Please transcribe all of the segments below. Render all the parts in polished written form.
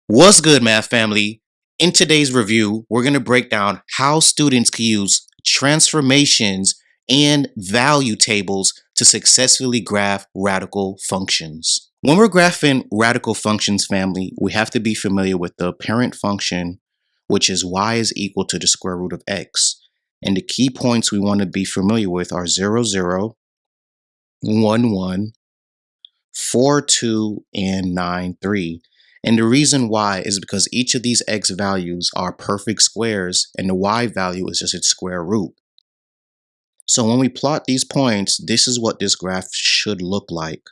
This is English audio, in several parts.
What's good, math family? In today's review, we're going to break down how students can use transformations and value tables to successfully graph radical functions. When we're graphing radical functions, family, we have to be familiar with the parent function, which is y is equal to the square root of x. And the key points we want to be familiar with are 0, 0, 1, 1, 4, 2, and 9, 3. And the reason why is because each of these x values are perfect squares and the y value is just its square root. So when we plot these points, this is what this graph should look like.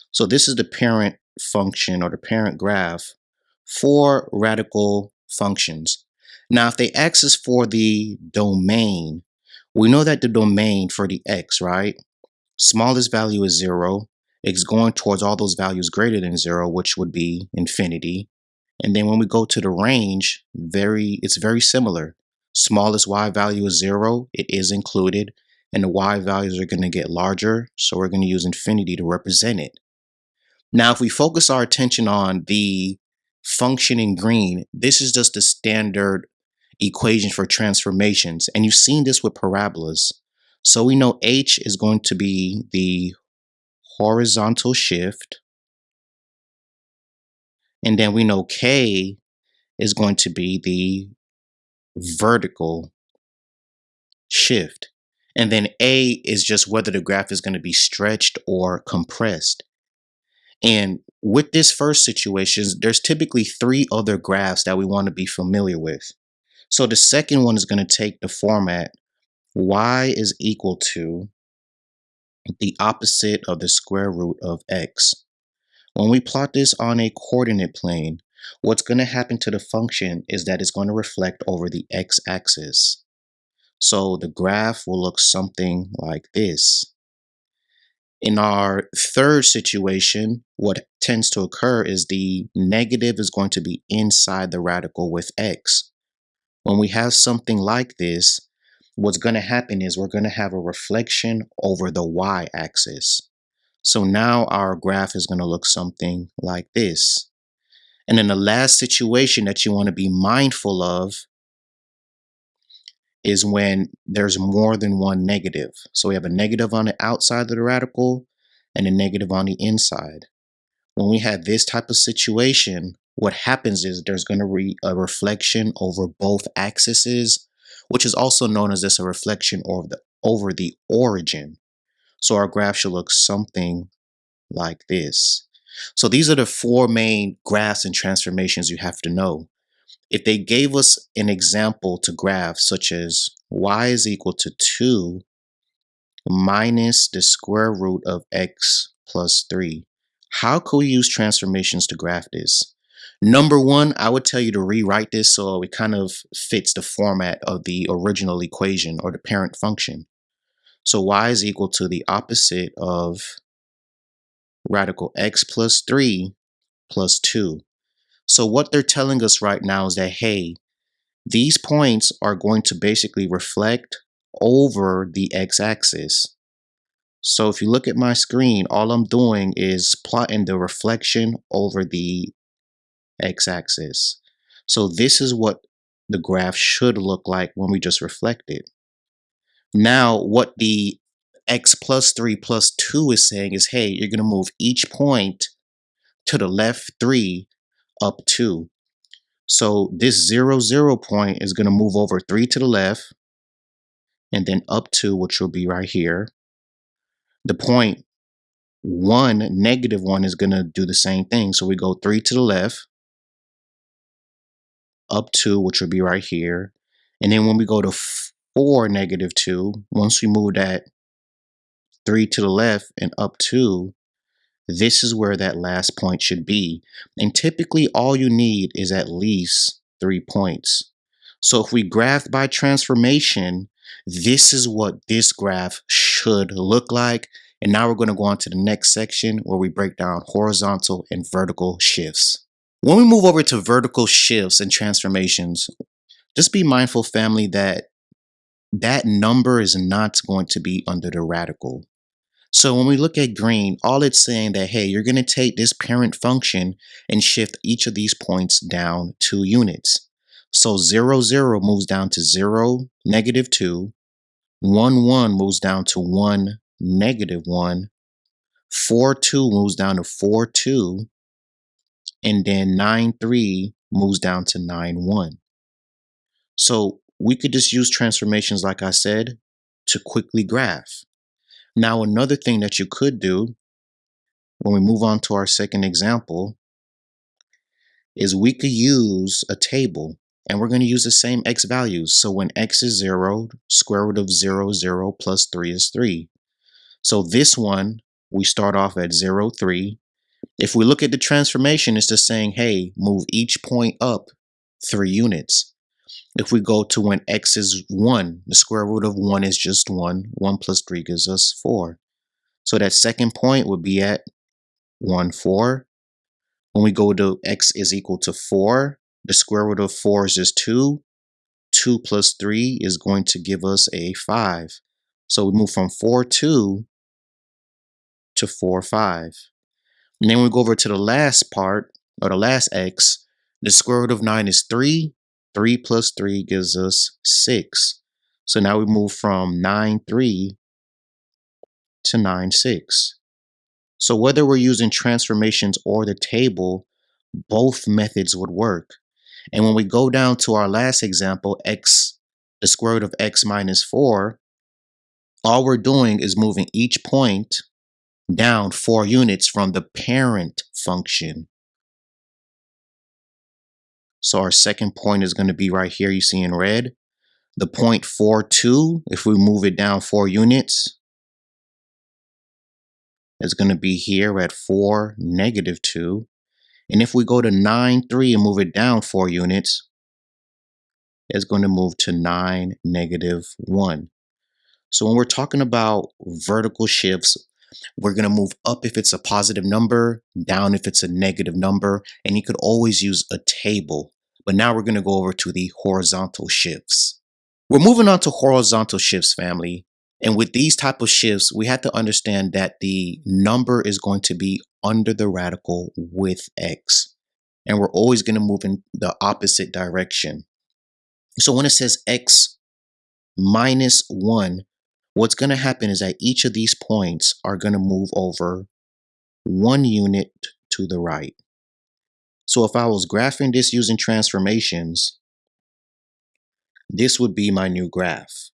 So this is the parent function or the parent graph for radical functions. Now, if they ask us for the domain, we know that the domain for the x, right? Smallest value is 0. It's going towards all those values greater than 0, which would be infinity. And then when we go to the range, it's very similar. Smallest y value is 0. It is included. And the y values are going to get larger. So we're going to use infinity to represent it. Now, if we focus our attention on the function in green, this is just the standard equation for transformations. And you've seen this with parabolas. So we know h is going to be the horizontal shift. And then we know k is going to be the vertical shift. And then a is just whether the graph is going to be stretched or compressed. And with this first situation, there's typically 3 other graphs that we want to be familiar with. So the second one is going to take the format y is equal to the opposite of the square root of x. When we plot this on a coordinate plane, what's going to happen to the function is that it's going to reflect over the x-axis. So the graph will look something like this. In our third situation, what tends to occur is the negative is going to be inside the radical with x. When we have something like this, what's going to happen is we're going to have a reflection over the y-axis. So now our graph is going to look something like this. And then the last situation that you want to be mindful of is when there's more than one negative. So we have a negative on the outside of the radical and a negative on the inside. When we have this type of situation, what happens is there's going to be a reflection over both axes, which is also known as a reflection over the origin. So our graph should look something like this. So these are the 4 main graphs and transformations you have to know. If they gave us an example to graph, such as y is equal to 2 minus the square root of x plus 3, how could we use transformations to graph this? Number 1, I would tell you to rewrite this so it kind of fits the format of the original equation or the parent function. So y is equal to the opposite of radical x plus 3 plus 2. So what they're telling us right now is that, hey, these points are going to basically reflect over the x-axis. So if you look at my screen, all I'm doing is plotting the reflection over the x-axis. So this is what the graph should look like when we just reflect it. Now, what the x plus 3 plus 2 is saying is, hey, you're going to move each point to the left 3 up 2. So this 0, 0 point is going to move over 3 to the left and then up 2, which will be right here. The point 1, negative 1 is going to do the same thing. So we go 3 to the left, up 2, which will be right here. And then when we go to 4, negative 2, once we move that 3 to the left and up 2, this is where that last point should be. And typically all you need is at least 3 points. So if we graph by transformation, this is what this graph should look like. And now we're going to go on to the next section where we break down horizontal and vertical shifts. When we move over to vertical shifts and transformations, just be mindful, family, that that number is not going to be under the radical. So when we look at green, all it's saying that, hey, you're going to take this parent function and shift each of these points down 2 units. So 0, 0 moves down to 0, -2. 1, 1 moves down to 1, -1. 4, 2 moves down to 4, 2. And then 9, 3 moves down to 9, 1. So we could just use transformations, like I said, to quickly graph. Now, another thing that you could do when we move on to our second example is we could use a table, and we're going to use the same x values. So when x is 0, square root of 0, 0 plus 3 is 3. So this one, we start off at 0, 3. If we look at the transformation, it's just saying, hey, move each point up 3 units. If we go to when x is 1, the square root of 1 is just 1. 1 plus 3 gives us 4. So that second point would be at 1, 4. When we go to x is equal to 4, the square root of 4 is just 2. 2 plus 3 is going to give us a 5. So we move from 4, 2 to 4, 5. And then we go over to the last part, or the last x. The square root of 9 is 3. 3 plus 3 gives us 6. So now we move from 9, 3 to 9, 6. So whether we're using transformations or the table, both methods would work. And when we go down to our last example, x, the square root of x minus 4, all we're doing is moving each point down 4 units from the parent function. So our second point is going to be right here, you see in red. The point 4, 2, if we move it down 4 units, is going to be here at 4, -2. And if we go to 9, 3 and move it down 4 units, it's going to move to 9, -1. So when we're talking about vertical shifts, we're going to move up if it's a positive number, down if it's a negative number, and you could always use a table. But now we're going to go over to the horizontal shifts. We're moving on to horizontal shifts, family. And with these type of shifts, we have to understand that the number is going to be under the radical with x. And we're always going to move in the opposite direction. So when it says x minus 1, what's going to happen is that each of these points are going to move over 1 unit to the right. So if I was graphing this using transformations, this would be my new graph.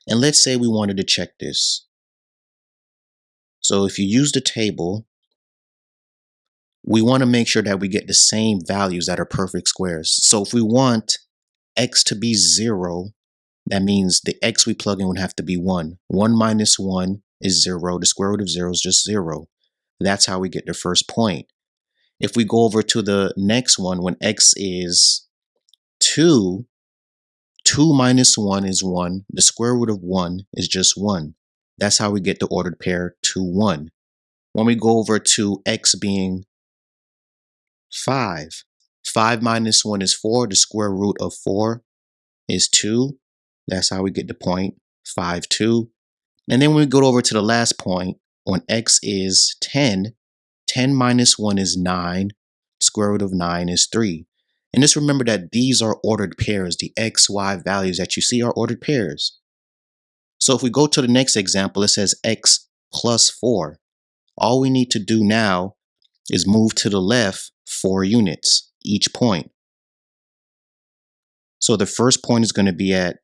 And let's say we wanted to check this. So if you use the table, we want to make sure that we get the same values that are perfect squares. So if we want x to be 0, that means the x we plug in would have to be 1. 1 minus 1 is 0. The square root of 0 is just 0. That's how we get the first point. If we go over to the next one, when x is 2, 2 minus 1 is 1. The square root of 1 is just 1. That's how we get the ordered pair 2, 1. When we go over to x being 5, 5 minus 1 is 4. The square root of 4 is 2. That's how we get the point 5, 2. And then when we go over to the last point, when x is 10, 10 minus 1 is 9. Square root of 9 is 3. And just remember that these are ordered pairs. The x, y values that you see are ordered pairs. So if we go to the next example, it says x plus 4. All we need to do now is move to the left 4 units, each point. So the first point is going to be at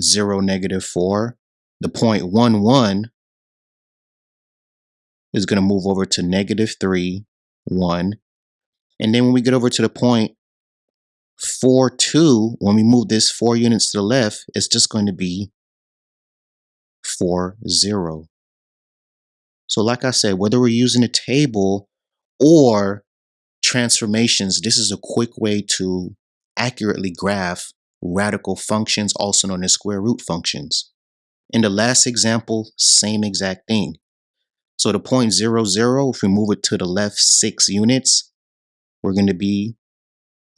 0, -4. The point 1, 1 is going to move over to -3, 1. And then when we get over to the point 4, 2, when we move this 4 units to the left, it's just going to be 4, 0. So like I said, whether we're using a table or transformations, this is a quick way to accurately graph radical functions, also known as square root functions. In the last example, same exact thing. So the point 0, 0, if we move it to the left 6 units, we're going to be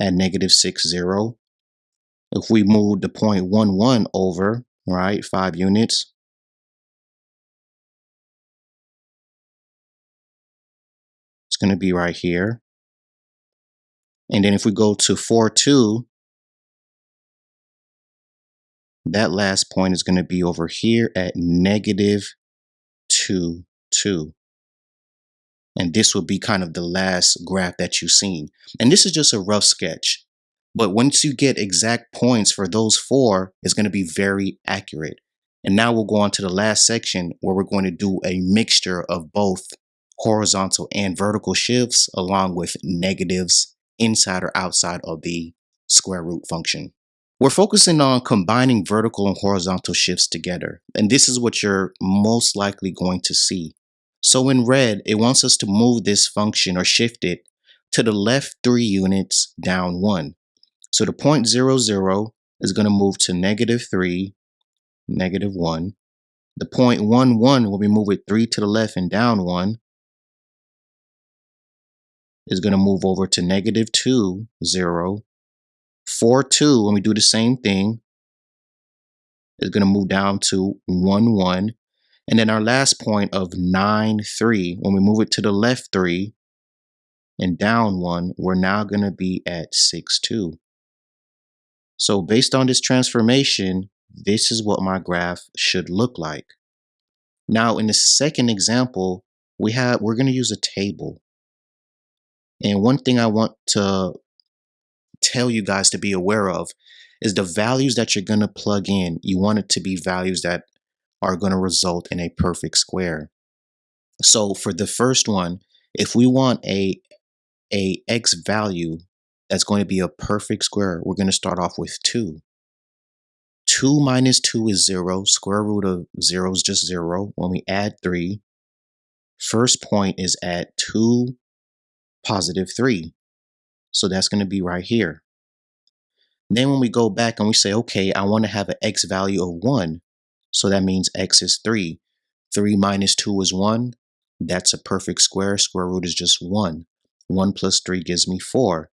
at -6, 0. If we move the point 1, 1 over, right, 5 units, going to be right here. And then if we go to 4, 2, that last point is going to be over here at negative 2, 2. And this will be kind of the last graph that you've seen. And this is just a rough sketch. But once you get exact points for those four, it's going to be very accurate. And now we'll go on to the last section where we're going to do a mixture of both horizontal and vertical shifts along with negatives inside or outside of the square root function. We're focusing on combining vertical and horizontal shifts together. And this is what you're most likely going to see. So in red, it wants us to move this function or shift it to the left 3 units down 1. So the point 0, 0 is going to move to negative 3, negative 1. The point 1, 1, when we move it 3 to the left and down 1, is going to move over to negative 2, 0. 4, 2, when we do the same thing, is going to move down to 1, 1. And then our last point of 9, 3, when we move it to the left 3 and down 1, we're now going to be at 6, 2. So based on this transformation, this is what my graph should look like. Now in the second example, we're going to use a table. And one thing I want to tell you guys to be aware of is the values that you're going to plug in. You want it to be values that are going to result in a perfect square. So for the first one, if we want a x value that's going to be a perfect square, we're going to start off with 2. 2 minus 2 is 0. Square root of 0 is just 0. When we add 3, first point is at 2 positive 3. So that's going to be right here. Then when we go back and we say, okay, I want to have an x value of 1. So that means x is 3. 3 minus 2 is 1. That's a perfect square. Square root is just 1. 1 plus 3 gives me 4.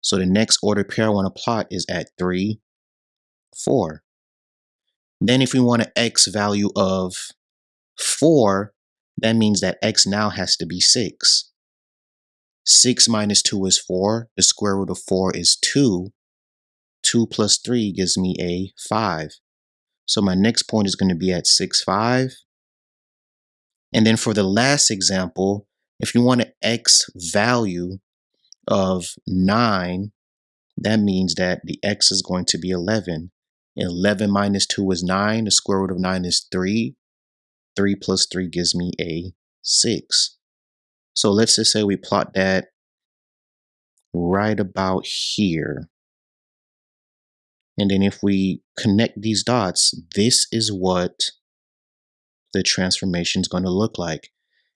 So the next ordered pair I want to plot is at 3, 4. Then if we want an x value of 4, that means that x now has to be 6. 6 minus 2 is 4. The square root of 4 is 2. 2 plus 3 gives me a 5. So my next point is going to be at 6, 5. And then for the last example, if you want an x value of 9, that means that the x is going to be 11. 11 minus 2 is 9. The square root of 9 is 3. 3 plus 3 gives me a 6. So let's just say we plot that right about here. And then if we connect these dots, this is what the transformation is going to look like.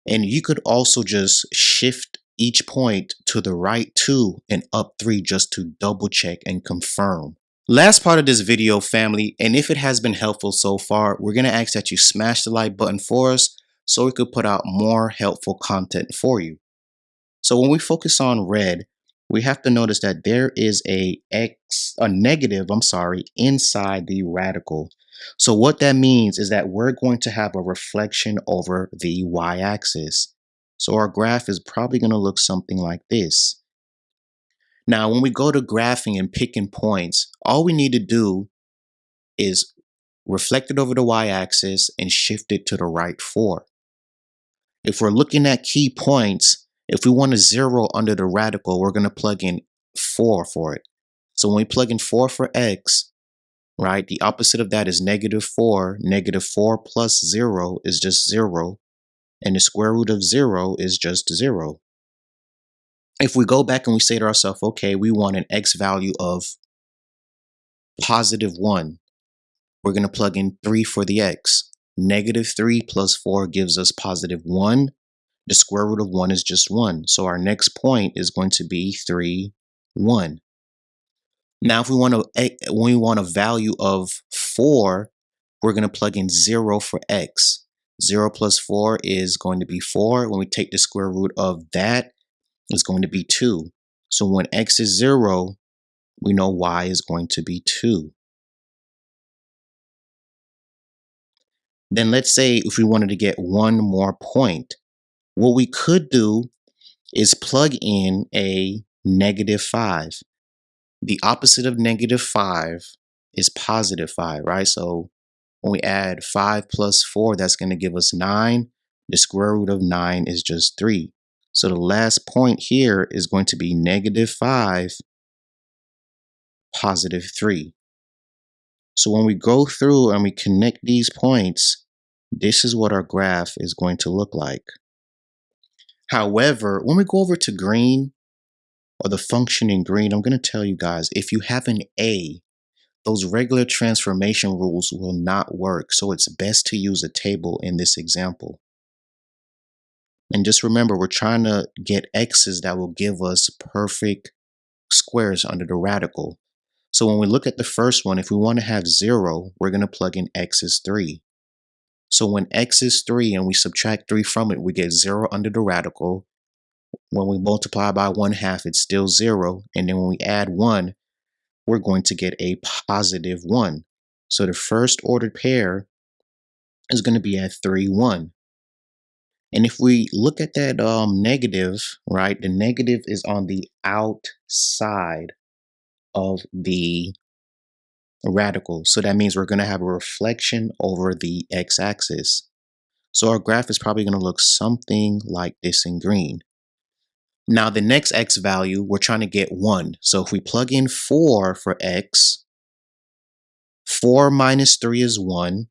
And you could also just shift each point to the right 2 and up 3 just to double check and confirm. Last part of this video, family, and if it has been helpful so far, we're going to ask that you smash the like button for us so we could put out more helpful content for you. So when we focus on red, we have to notice that there is a negative, inside the radical. So what that means is that we're going to have a reflection over the y-axis. So our graph is probably going to look something like this. Now, when we go to graphing and picking points, all we need to do is reflect it over the y-axis and shift it to the right 4. If we're looking at key points, if we want a 0 under the radical, we're going to plug in 4 for it. So when we plug in 4 for x, right, the opposite of that is negative 4. Negative 4 plus 0 is just 0. And the square root of 0 is just 0. If we go back and we say to ourselves, okay, we want an x value of positive 1, we're going to plug in 3 for the x. Negative 3 plus 4 gives us positive 1. The square root of 1 is just 1. So our next point is going to be 3, 1. Now, if when we want a value of 4, we're going to plug in 0 for x. 0 plus 4 is going to be 4. When we take the square root of that, it's going to be 2. So when x is 0, we know y is going to be 2. Then let's say if we wanted to get one more point, what we could do is plug in a -5. The opposite of -5 is +5, right? So when we add 5 plus 4, that's going to give us 9. The square root of 9 is just 3. So the last point here is going to be -5, +3. So when we go through and we connect these points, this is what our graph is going to look like. However, when we go over to green, or the function in green, I'm going to tell you guys, if you have an A, those regular transformation rules will not work. So it's best to use a table in this example. And just remember, we're trying to get x's that will give us perfect squares under the radical. So when we look at the first one, if we want to have 0, we're going to plug in x is 3. So when x is 3 and we subtract 3 from it, we get 0 under the radical. When we multiply by 1/2, it's still 0. And then when we add 1, we're going to get a +1. So the first ordered pair is going to be at 3, 1. And if we look at that negative, right, the negative is on the outside of the radical. So that means we're going to have a reflection over the x-axis. So our graph is probably going to look something like this in green. Now the next x value, we're trying to get 1. So if we plug in 4 for x, 4 minus 3 is 1.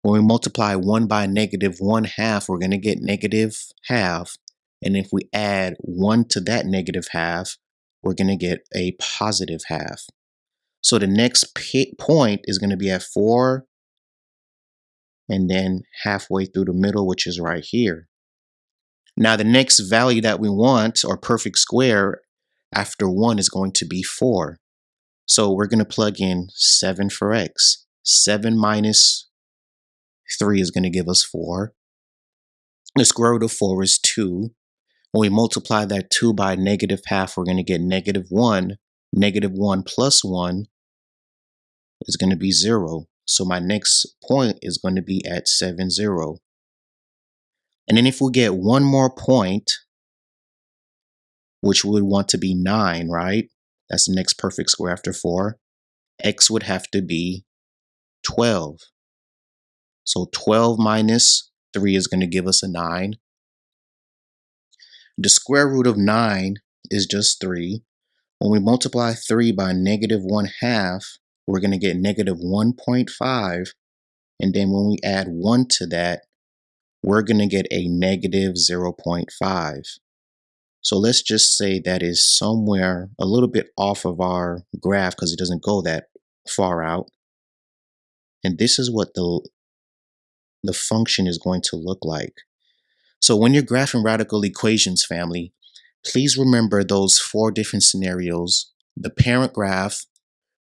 When we multiply 1 by -1/2, we're going to get -1/2. And if we add 1 to that -1/2, we're going to get a +1/2. So the next point is going to be at 4 and then halfway through the middle, which is right here. Now the next value that we want, or perfect square, after 1 is going to be 4. So we're going to plug in 7 for x. 7 minus 3 is going to give us 4. The square root of 4 is 2. When we multiply that 2 by -1/2, we're going to get -1. -1 plus 1 is going to be 0. So my next point is going to be at 7, 0. And then if we get one more point, which we would want to be 9, right? That's the next perfect square after 4. X would have to be 12. So 12 minus 3 is going to give us a 9. The square root of 9 is just 3. When we multiply 3 by -1/2, we're going to get -1.5. And then when we add 1 to that, we're going to get a -0.5. So let's just say that is somewhere a little bit off of our graph because it doesn't go that far out. And this is what the function is going to look like. So when you're graphing radical equations, family, please remember those 4 different scenarios: the parent graph,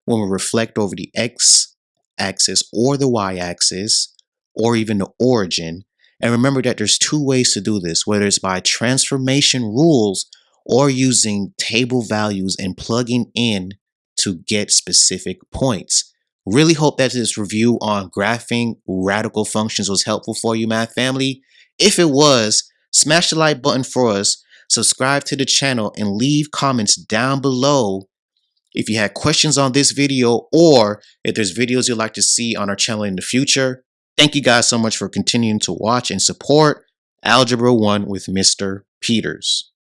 when we reflect over the x-axis or the y-axis, or even the origin. And remember that there's 2 ways to do this, whether it's by transformation rules or using table values and plugging in to get specific points. Really hope that this review on graphing radical functions was helpful for you, math family. If it was, smash the like button for us, subscribe to the channel, and leave comments down below if you had questions on this video, or if there's videos you'd like to see on our channel in the future. Thank you guys so much for continuing to watch and support Algebra 1 with Mr. Peters.